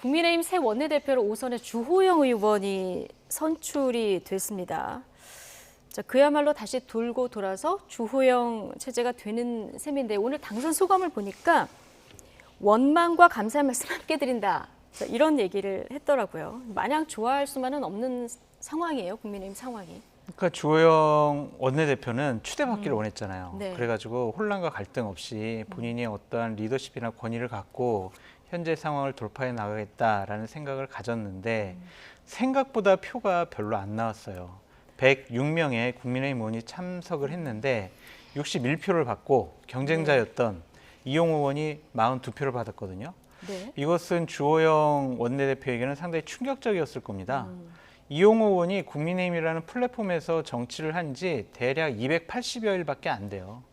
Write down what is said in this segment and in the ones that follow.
국민의힘 새 원내대표로 오선의 주호영 의원이 선출이 됐습니다. 자, 그야말로 다시 돌고 돌아서 주호영 체제가 되는 셈인데 오늘 당선 소감을 보니까 원망과 감사의 말씀 함께 드린다. 자, 이런 얘기를 했더라고요. 마냥 좋아할 수만은 없는 상황이에요. 국민의힘 상황이. 그러니까 주호영 원내대표는 추대받기를 원했잖아요. 네. 그래가지고 혼란과 갈등 없이 본인이 어떠한 리더십이나 권위를 갖고 현재 상황을 돌파해 나가겠다라는 생각을 가졌는데 생각보다 표가 별로 안 나왔어요. 106명의 국민의힘 의원이 참석을 했는데 61표를 받고 경쟁자였던 이용호 의원이 42표를 받았거든요. 네. 이것은 주호영 원내대표에게는 상당히 충격적이었을 겁니다. 이용호 의원이 국민의힘이라는 플랫폼에서 정치를 한 지 대략 280여 일밖에 안 돼요.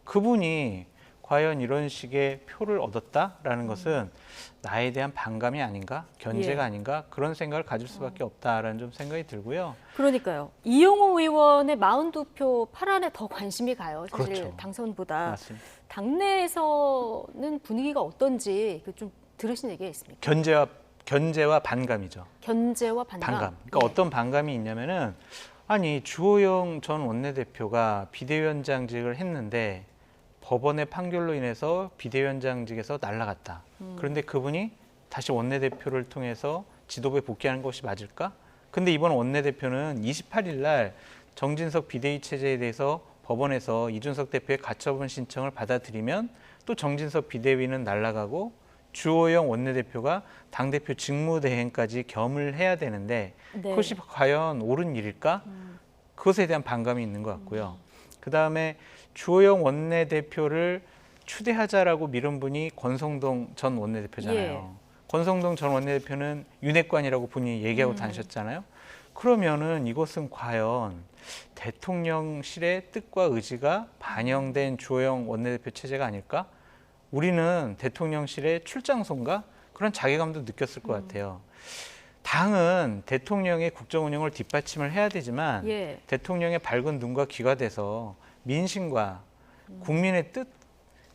그분이 과연 이런 식의 표를 얻었다라는 것은 나에 대한 반감이 아닌가, 견제가 예. 아닌가 그런 생각을 가질 수밖에 없다라는 좀 생각이 들고요. 그러니까요. 이용호 의원의 42표 파란에 더 관심이 가요. 사실 그렇죠. 당선보다. 맞습니다. 당내에서는 분위기가 어떤지 좀 들으신 얘기가 있습니까? 견제와 반감이죠. 견제와 반감. 그러니까 어떤 반감이 있냐면은 아니 주호영 전 원내대표가 비대위원장직을 했는데 법원의 판결로 인해서 비대위원장직에서 날아갔다. 그런데 그분이 다시 원내대표를 통해서 지도부에 복귀하는 것이 맞을까? 근데 이번 원내대표는 28일 날 정진석 비대위 체제에 대해서 법원에서 이준석 대표의 가처분 신청을 받아들이면 또 정진석 비대위는 날아가고 주호영 원내대표가 당대표 직무대행까지 겸을 해야 되는데 네. 그것이 과연 옳은 일일까? 그것에 대한 반감이 있는 것 같고요. 그다음에 주호영 원내대표를 추대하자라고 미룬 분이 권성동 전 원내대표잖아요. 예. 권성동 전 원내대표는 윤핵관이라고 본인이 얘기하고 다니셨잖아요. 그러면은 이것은 과연 대통령실의 뜻과 의지가 반영된 주호영 원내대표 체제가 아닐까? 우리는 대통령실의 출장소인가? 그런 자괴감도 느꼈을 것 같아요. 당은 대통령의 국정 운영을 뒷받침을 해야 되지만 예. 대통령의 밝은 눈과 귀가 돼서 민심과 국민의 뜻,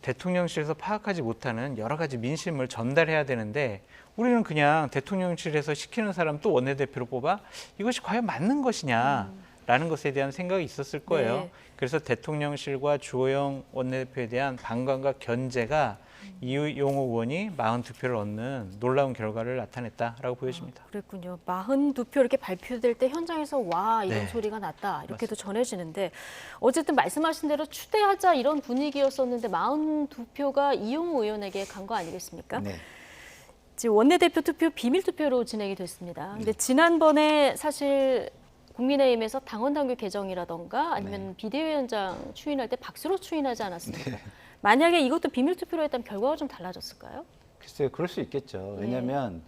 대통령실에서 파악하지 못하는 여러 가지 민심을 전달해야 되는데 우리는 그냥 대통령실에서 시키는 사람 또 원내대표로 뽑아 이것이 과연 맞는 것이냐라는 것에 대한 생각이 있었을 거예요. 네. 그래서 대통령실과 주호영 원내대표에 대한 반감과 견제가 이용호 의원이 42표를 얻는 놀라운 결과를 나타냈다라고 보여집니다. 그랬군요. 42표 이렇게 발표될 때 현장에서 와 이런 네. 소리가 났다 이렇게도 전해지는데 어쨌든 말씀하신 대로 추대하자 이런 분위기였었는데 42표가 이용호 의원에게 간 거 아니겠습니까? 네. 지금 원내대표 투표 비밀 투표로 진행이 됐습니다. 근데 지난번에 사실 국민의힘에서 당원 당규 개정이라던가 아니면 비대위원장 추인할 때 박수로 추인하지 않았습니까? 만약에 이것도 비밀 투표로 했다면 결과가 좀 달라졌을까요? 글쎄요, 그럴 수 있겠죠. 왜냐하면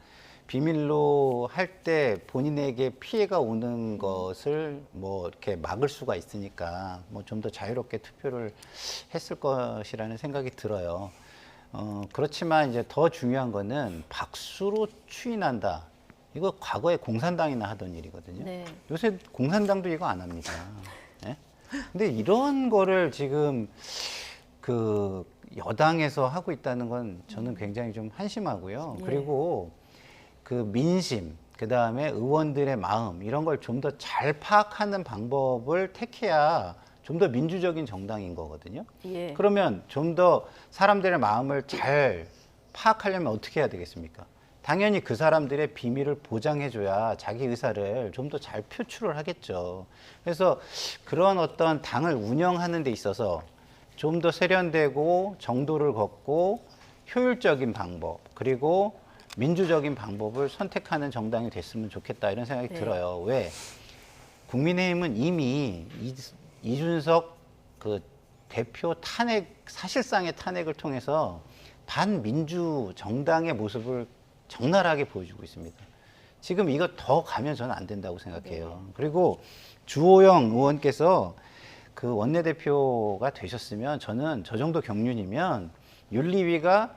비밀로 할 때 본인에게 피해가 오는 것을 뭐 이렇게 막을 수가 있으니까 뭐 좀 더 자유롭게 투표를 했을 것이라는 생각이 들어요. 그렇지만 이제 더 중요한 거는 박수로 추인한다. 이거 과거에 공산당이나 하던 일이거든요. 네. 요새 공산당도 이거 안 합니다. 네? 근데 이런 거를 지금 그 여당에서 하고 있다는 건 저는 굉장히 좀 한심하고요. 예. 그리고 그 민심, 그 다음에 의원들의 마음 이런 걸 좀 더 잘 파악하는 방법을 택해야 좀 더 민주적인 정당인 거거든요. 예. 그러면 좀 더 사람들의 마음을 잘 파악하려면 어떻게 해야 되겠습니까? 당연히 그 사람들의 비밀을 보장해줘야 자기 의사를 좀 더 잘 표출을 하겠죠. 그래서 그런 어떤 당을 운영하는 데 있어서 좀 더 세련되고 정도를 걷고 효율적인 방법 그리고 민주적인 방법을 선택하는 정당이 됐으면 좋겠다 이런 생각이 들어요. 왜? 국민의힘은 이미 이준석 그 대표 탄핵 사실상의 탄핵을 통해서 반민주 정당의 모습을 적나라하게 보여주고 있습니다. 지금 이거 더 가면 저는 안 된다고 생각해요. 그리고 주호영 의원께서 그 원내대표가 되셨으면 저는 저 정도 경륜이면 윤리위가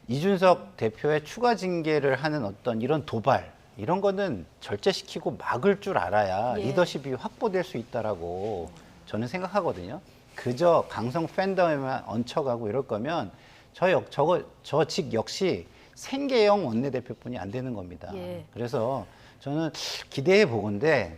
이준석 대표의 추가 징계를 하는 어떤 이런 도발 이런 거는 절제시키고 막을 줄 알아야 리더십이 확보될 수 있다라고 저는 생각하거든요. 그저 강성 팬덤에만 얹혀가고 이럴 거면 저 직 역시 생계형 원내대표뿐이 안 되는 겁니다. 예. 그래서 저는 기대해 보건데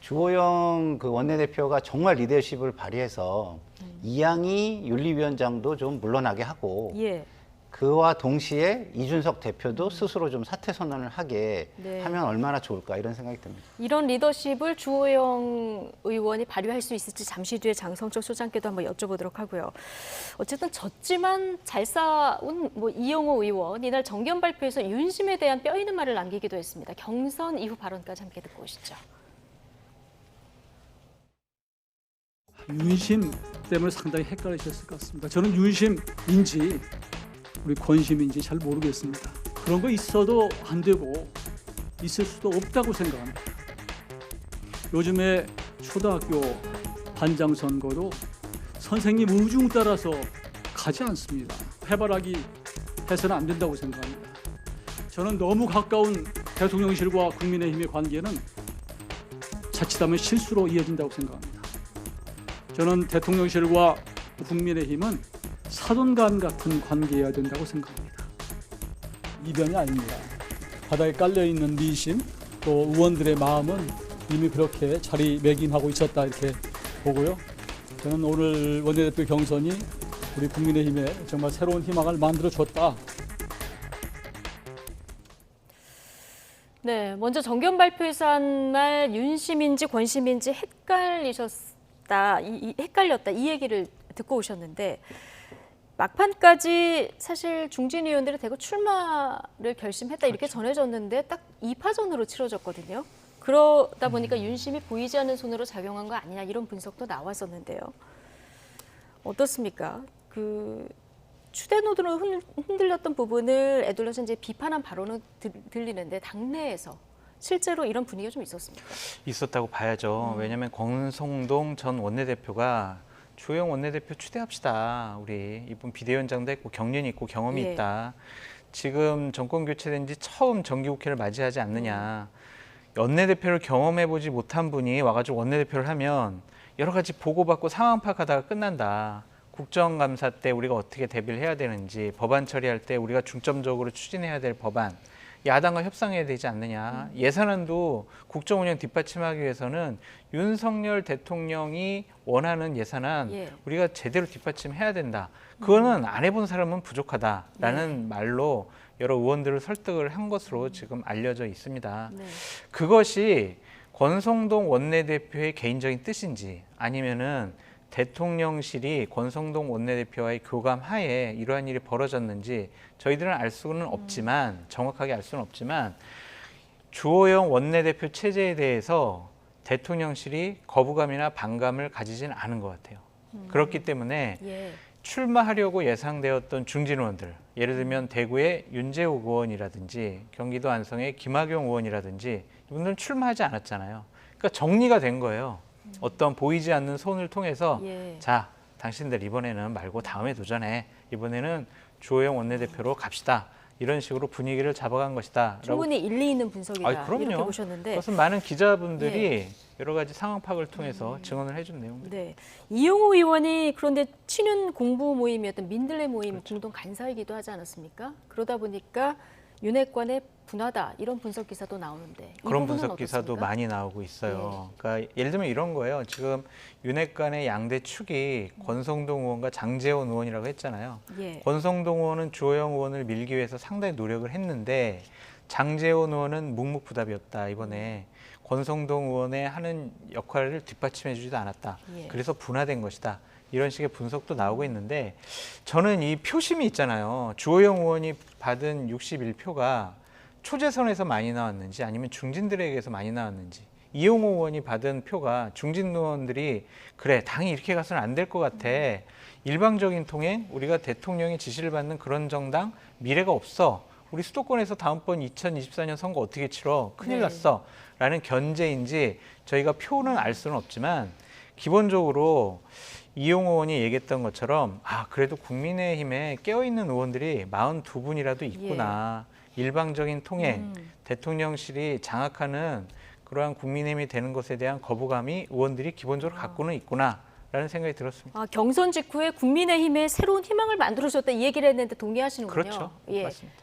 주호영 그 원내대표가 정말 리더십을 발휘해서 이양희 윤리위원장도 좀 물러나게 하고 예. 그와 동시에 이준석 대표도 스스로 좀 사퇴 선언을 하게 네. 하면 얼마나 좋을까 이런 생각이 듭니다. 이런 리더십을 주호영 의원이 발휘할 수 있을지 잠시 뒤에 장성철 소장께도 한번 여쭤보도록 하고요. 어쨌든 졌지만 잘 싸운 이용호 의원 이날 정견 발표에서 윤심에 대한 뼈 있는 말을 남기기도 했습니다. 경선 이후 발언까지 함께 듣고 오시죠. 윤심 때문에 상당히 헷갈리셨을 것 같습니다. 저는 윤심인지 우리 권심인지 잘 모르겠습니다. 그런 거 있어도 안 되고 있을 수도 없다고 생각합니다. 요즘에 초등학교 반장 선거도 선생님 의중 따라서 가지 않습니다. 해바라기 해서는 안 된다고 생각합니다. 저는 너무 가까운 대통령실과 국민의힘의 관계는 자칫하면 실수로 이어진다고 생각합니다. 저는 대통령실과 국민의힘은 사돈간 같은 관계여야 된다고 생각합니다. 이변이 아닙니다. 바닥에 깔려있는 민심 또 의원들의 마음은 이미 그렇게 자리매김하고 있었다 이렇게 보고요. 저는 오늘 원내대표 경선이 우리 국민의힘에 정말 새로운 희망을 만들어줬다. 네, 먼저 정견 발표에서 한 말 윤심인지 권심인지 헷갈렸다 이 얘기를 듣고 오셨는데 막판까지 사실 중진 의원들이 대거 출마를 결심했다 이렇게 전해졌는데 딱 2파전으로 치러졌거든요. 그러다 보니까 윤심이 보이지 않는 손으로 작용한 거 아니냐 이런 분석도 나왔었는데요. 어떻습니까? 그 추대 노드로 흔들렸던 부분을 애둘러서 이제 비판한 발언은 들리는데 당내에서 실제로 이런 분위기가 좀 있었습니까? 있었다고 봐야죠. 왜냐하면 권성동 전 원내대표가 주호영 원내대표 추대합시다. 우리 이분 비대위원장도 했고 경륜이 있고 경험이 예. 있다. 지금 정권 교체된 지 처음 정기국회를 맞이하지 않느냐. 원내대표를 경험해보지 못한 분이 와가지고 원내대표를 하면 여러 가지 보고받고 상황 파악하다가 끝난다. 국정감사 때 우리가 어떻게 대비를 해야 되는지, 법안 처리할 때 우리가 중점적으로 추진해야 될 법안, 야당과 협상해야 되지 않느냐. 예산안도 국정운영 뒷받침하기 위해서는 윤석열 대통령이 원하는 예산안 예. 우리가 제대로 뒷받침해야 된다. 그거는 안 해본 사람은 부족하다라는 말로 여러 의원들을 설득을 한 것으로 지금 알려져 있습니다. 네. 그것이 권성동 원내대표의 개인적인 뜻인지 아니면은 대통령실이 권성동 원내대표와의 교감 하에 이러한 일이 벌어졌는지 저희들은 알 수는 없지만 정확하게 알 수는 없지만 주호영 원내대표 체제에 대해서 대통령실이 거부감이나 반감을 가지진 않은 것 같아요. 그렇기 때문에 예. 출마하려고 예상되었던 중진 의원들, 예를 들면 대구의 윤재욱 의원이라든지 경기도 안성의 김학용 의원이라든지 이분들은 출마하지 않았잖아요. 그러니까 정리가 된 거예요. 어떤 보이지 않는 손을 통해서 예. 자, 당신들 이번에는 말고 다음에 도전해. 이번에는 주호영 원내대표로 갑시다. 이런 식으로 분위기를 잡아간 것이다. 라고. 충분히 일리 있는 분석이다 그럼요. 이렇게 보셨는데 그것은 많은 기자분들이 여러 가지 상황 파악을 통해서 증언을 해준 내용들. 네. 이용호 의원이 그런데 친윤 공부 모임이었던 민들레 모임 그렇죠. 공동 간사이기도 하지 않았습니까? 그러다 보니까 윤핵관의 분하다 이런 분석 기사도 나오는데 이 그런 부분은 분석 기사도 어떻습니까? 많이 나오고 있어요. 그러니까 예를 들면 이런 거예요. 지금 윤핵관의 양대 축이 권성동 의원과 장제원 의원이라고 했잖아요. 예. 권성동 의원은 주호영 의원을 밀기 위해서 상당히 노력을 했는데 장제원 의원은 묵묵부답이었다. 이번에 권성동 의원의 하는 역할을 뒷받침해주지도 않았다. 예. 그래서 분화된 것이다. 이런 식의 분석도 나오고 있는데 저는 이 표심이 있잖아요. 주호영 의원이 받은 61표가 초재선에서 많이 나왔는지 아니면 중진들에게서 많이 나왔는지 이용호 의원이 받은 표가 중진 의원들이 그래 당이 이렇게 가서는 안 될 것 같아. 일방적인 통행 우리가 대통령의 지시를 받는 그런 정당 미래가 없어. 우리 수도권에서 다음번 2024년 선거 어떻게 치러? 큰일 네. 났어. 라는 견제인지 저희가 표는 알 수는 없지만 기본적으로 이용호 의원이 얘기했던 것처럼 그래도 국민의힘에 깨어있는 의원들이 42분이라도 있구나. 일방적인 통행, 대통령실이 장악하는 그러한 국민의힘이 되는 것에 대한 거부감이 의원들이 기본적으로 갖고는 있구나라는 생각이 들었습니다. 경선 직후에 국민의힘에 새로운 희망을 만들어줬다 이 얘기를 했는데 동의하시는군요. 그렇죠. 예. 맞습니다.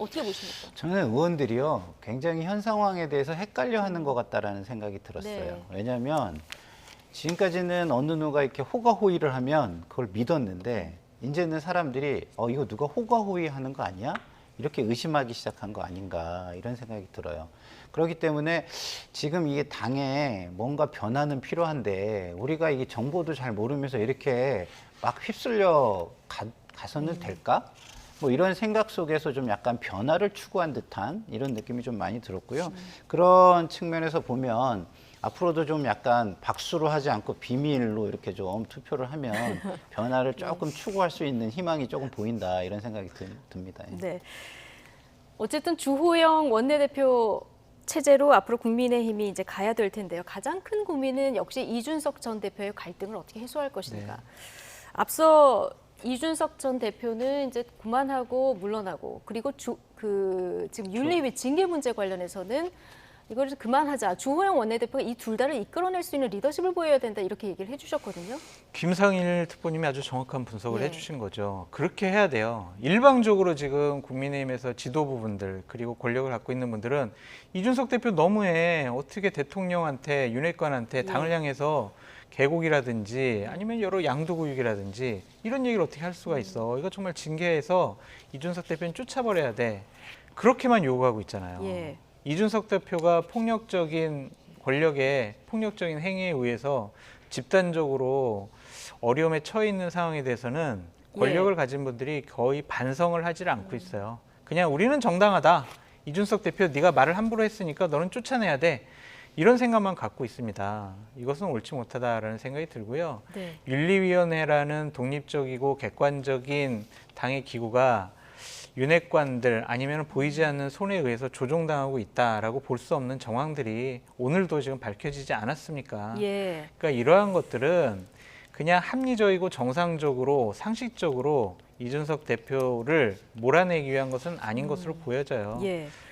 어떻게 보십니까? 저는 의원들이요 굉장히 현 상황에 대해서 헷갈려하는 것 같다라는 생각이 들었어요. 네. 왜냐하면 지금까지는 어느 누가 이렇게 호가호위를 하면 그걸 믿었는데 이제는 사람들이 이거 누가 호가호위하는 거 아니야? 이렇게 의심하기 시작한 거 아닌가 이런 생각이 들어요. 그렇기 때문에 지금 이게 당에 뭔가 변화는 필요한데 우리가 이게 정보도 잘 모르면서 이렇게 막 휩쓸려 가서는 될까? 뭐 이런 생각 속에서 좀 약간 변화를 추구한 듯한 이런 느낌이 좀 많이 들었고요. 그런 측면에서 보면 앞으로도 좀 약간 박수로 하지 않고 비밀로 이렇게 좀 투표를 하면 변화를 조금 추구할 수 있는 희망이 조금 보인다 이런 생각이 듭니다. 예. 네. 어쨌든 주호영 원내대표 체제로 앞으로 국민의힘이 이제 가야 될 텐데요. 가장 큰 고민은 역시 이준석 전 대표의 갈등을 어떻게 해소할 것인가. 네. 앞서 이준석 전 대표는 이제 그만하고 물러나고 그리고 지금 윤리위 징계 문제 관련해서는 이걸 그만하자. 주호영 원내대표가 이 둘 다를 이끌어낼 수 있는 리더십을 보여야 된다 이렇게 얘기를 해주셨거든요. 김상일 특보님이 아주 정확한 분석을 예. 해주신 거죠. 그렇게 해야 돼요. 일방적으로 지금 국민의힘에서 지도부분들 그리고 권력을 갖고 있는 분들은 이준석 대표 너무해. 어떻게 대통령한테 윤핵관한테 당을 향해서 계곡이라든지 아니면 여러 양도구육이라든지 이런 얘기를 어떻게 할 수가 있어. 이거 정말 징계해서 이준석 대표는 쫓아버려야 돼. 그렇게만 요구하고 있잖아요. 예. 이준석 대표가 폭력적인 권력의 폭력적인 행위에 의해서 집단적으로 어려움에 처해 있는 상황에 대해서는 권력을 가진 분들이 거의 반성을 하질 않고 있어요. 그냥 우리는 정당하다. 이준석 대표 네가 말을 함부로 했으니까 너는 쫓아내야 돼. 이런 생각만 갖고 있습니다. 이것은 옳지 못하다라는 생각이 들고요. 네. 윤리위원회라는 독립적이고 객관적인 당의 기구가 윤핵관들 아니면 보이지 않는 손에 의해서 조종당하고 있다라고 볼 수 없는 정황들이 오늘도 지금 밝혀지지 않았습니까? 예. 그러니까 이러한 것들은 그냥 합리적이고 정상적으로 상식적으로 이준석 대표를 몰아내기 위한 것은 아닌 것으로 보여져요. 예.